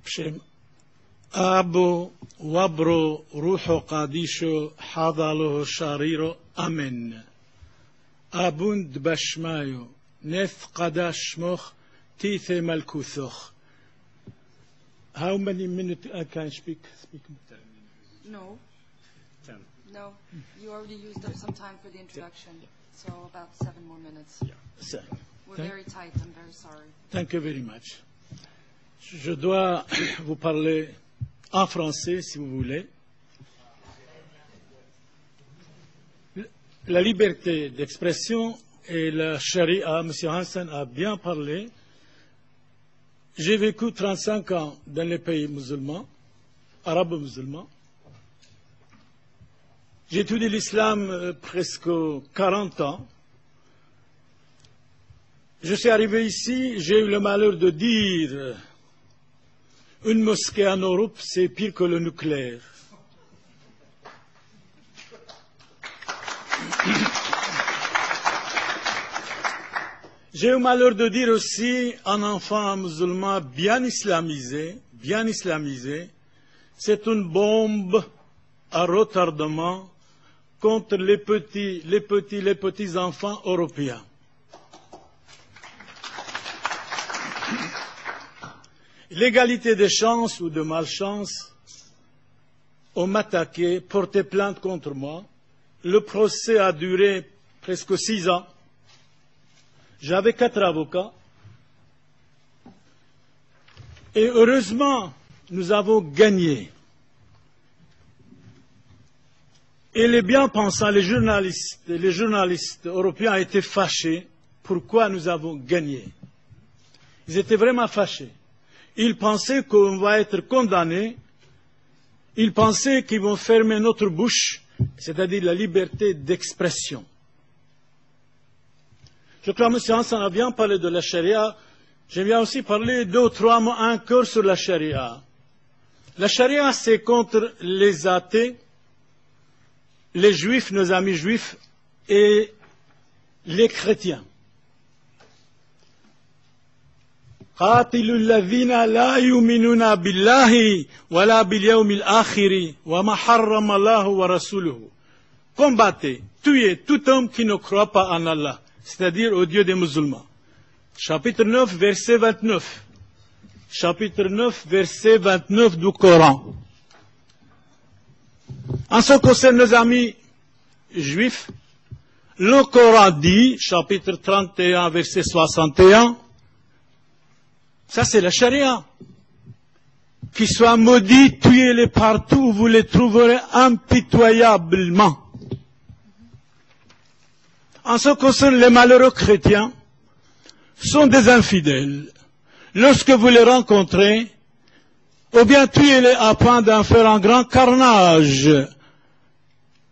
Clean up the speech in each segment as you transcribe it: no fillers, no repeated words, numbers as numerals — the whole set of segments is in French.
بشم أبو وبرو روحو قاديشو حاضاله شاريرو أمن أبوند بشمايو نث قداش مخ تيثي ملكوثوخ. How many minutes I can speak? No. 10. No, you already used up some time for the introduction, so about 7 more minutes. Yeah. We're very tight, I'm very sorry. Thank you very much. Je dois vous parler en français, si vous voulez. La liberté d'expression et la charia, M. Hansen a bien parlé. J'ai vécu 35 ans dans les pays musulmans, arabes musulmans. J'ai étudié l'islam presque 40 ans. Je suis arrivé ici, j'ai eu le malheur de dire une mosquée en Europe, c'est pire que le nucléaire. J'ai eu le malheur de dire aussi un enfant musulman bien islamisé, c'est une bombe à retardement contre les petits enfants européens. L'égalité des chances ou de malchance, on m'a attaqué, porté plainte contre moi. Le procès a duré presque 6 ans. J'avais 4 avocats. Et heureusement, nous avons gagné. Et les bien-pensants, les journalistes européens étaient fâchés. Pourquoi nous avons gagné? Ils étaient vraiment fâchés. Ils pensaient qu'on va être condamnés. Ils pensaient qu'ils vont fermer notre bouche, c'est-à-dire la liberté d'expression. Je crois que M. Hansen a bien parlé de la charia. J'aime bien aussi parler 2 ou 3 mots encore sur la charia. La charia, c'est contre les athées, les juifs, nos amis juifs, et les chrétiens. قاتلوا الذين لا يؤمنون بالله ولا باليوم الآخر وما حرم الله ورسوله. Combattez, tuez tout homme qui ne croit pas en Allah, c'est-à-dire au Dieu des musulmans. Chapitre 9, verset 29. Chapitre 9, verset 29 du Coran. En ce qui concerne nos amis juifs, le Coran dit, chapitre 31, verset 61, ça c'est la charia. Qu'ils soient maudits, tuez-les partout où vous les trouverez impitoyablement. En ce qui concerne les malheureux chrétiens, sont des infidèles. Lorsque vous les rencontrez, ou bien tuez-les afin d'en faire un grand carnage.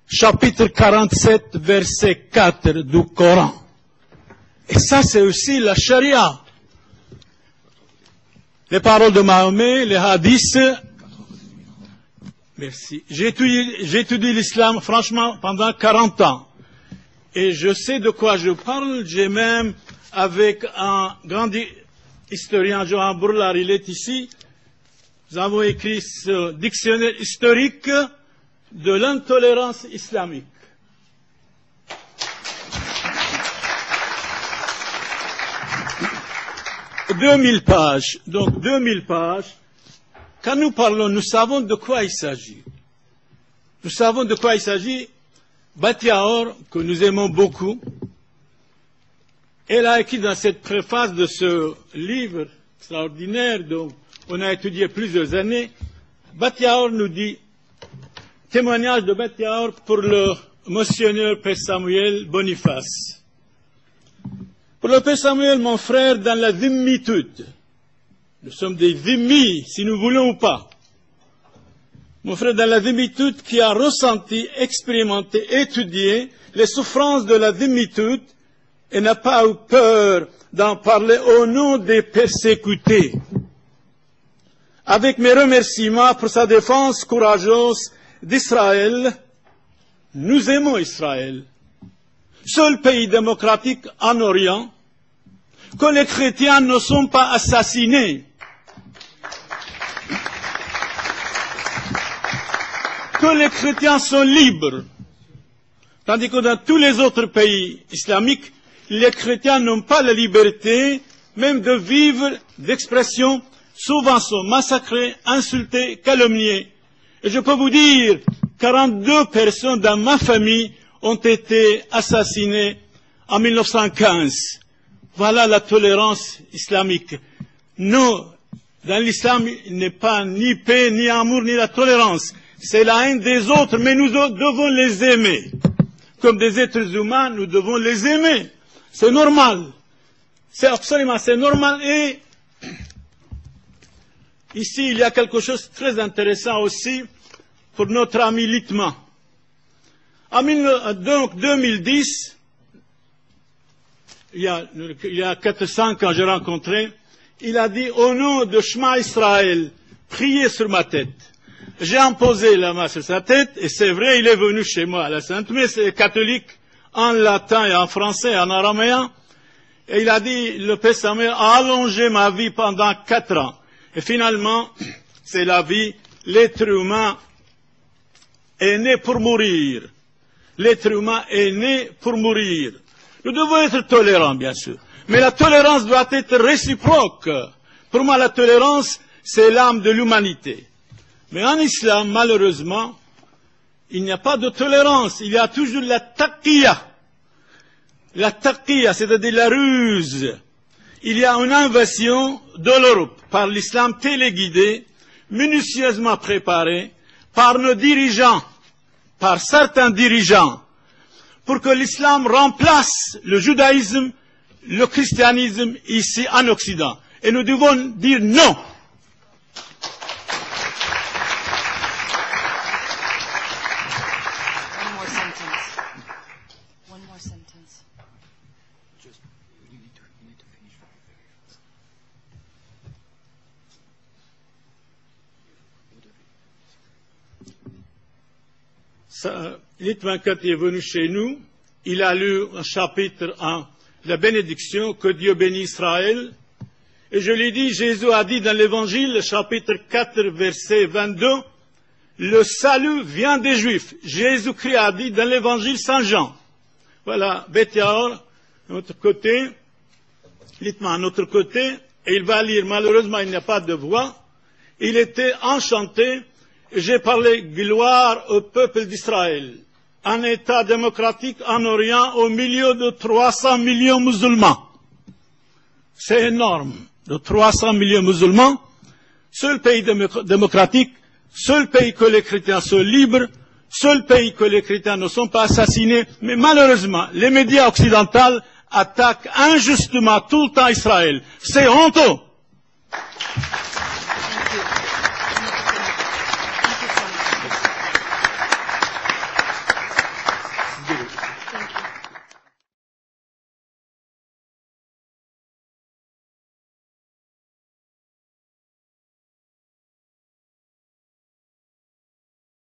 Chapitre 47, verset 4 du Coran. Et ça c'est aussi la charia. Les paroles de Mahomet, les hadiths. Merci. J'ai étudié l'islam, franchement, pendant 40 ans. Et je sais de quoi je parle. J'ai même, avec un grand historien, Johan Bourlar, il est ici. Nous avons écrit ce dictionnaire historique de l'intolérance islamique. 2000 pages. Donc 2000 pages. Quand nous parlons, nous savons de quoi il s'agit. Nous savons de quoi il s'agit. Batiaor, que nous aimons beaucoup, elle a écrit dans cette préface de ce livre extraordinaire dont on a étudié plusieurs années, Batiaor nous dit, témoignage de Batiaor pour le monseigneur Père Samuel Boniface. Pour le Père Samuel, mon frère, dans la dhimmitude, nous sommes des dhimmis, si nous voulons ou pas. Mon frère, dans la dhimmitude, qui a ressenti, expérimenté, étudié les souffrances de la dhimmitude et n'a pas eu peur d'en parler au nom des persécutés. Avec mes remerciements pour sa défense courageuse d'Israël, nous aimons Israël. Seul pays démocratique en Orient, que les chrétiens ne sont pas assassinés. que les chrétiens sont libres. Tandis que dans tous les autres pays islamiques, les chrétiens n'ont pas la liberté même de vivre d'expression, souvent sont massacrés, insultés, calomniés. Et je peux vous dire, 42 personnes dans ma famille ont été assassinées en 1915. Voilà la tolérance islamique. Nous, dans l'islam, il n'est pas ni paix, ni amour, ni la tolérance. C'est la haine des autres, mais nous devons les aimer. Comme des êtres humains, nous devons les aimer. C'est normal. C'est absolument, c'est normal. Et ici, il y a quelque chose de très intéressant aussi pour notre ami Littmann. En 2010, il y a 400 ans, j'ai rencontré, il a dit, au nom de Shema Israël, priez sur ma tête. J'ai imposé la main sur sa tête, et c'est vrai, il est venu chez moi à la Sainte Messe catholique, en latin et en français, en araméen, et il a dit, le Père Samuel a allongé ma vie pendant 4 ans. Et finalement, c'est la vie, l'être humain est né pour mourir. L'être humain est né pour mourir. Nous devons être tolérants, bien sûr. Mais la tolérance doit être réciproque. Pour moi, la tolérance, c'est l'âme de l'humanité. Mais en islam, malheureusement, il n'y a pas de tolérance. Il y a toujours la taqiyya. La taqiyya, c'est-à-dire la ruse. Il y a une invasion de l'Europe par l'islam téléguidé, minutieusement préparé par nos dirigeants, par certains dirigeants, pour que l'islam remplace le judaïsme, le christianisme ici en Occident. Et nous devons dire non. One more sentence. Littmann, quand il est venu chez nous, il a lu un chapitre 1, la bénédiction, que Dieu bénit Israël. Et je lui ai dit, Jésus a dit dans l'Évangile, chapitre 4, verset 22, le salut vient des Juifs. Jésus-Christ a dit dans l'Évangile Saint Jean. Voilà, Beth Yaor, de notre côté, Littmann, à notre côté, et il va lire, malheureusement, il n'y a pas de voix. Il était enchanté. J'ai parlé gloire au peuple d'Israël, un État démocratique en Orient au milieu de 300 millions de musulmans. C'est énorme, de 300 millions de musulmans, seul pays démocratique, seul pays que les chrétiens sont libres, seul pays que les chrétiens ne sont pas assassinés, mais malheureusement, les médias occidentaux attaquent injustement tout le temps Israël. C'est honteux.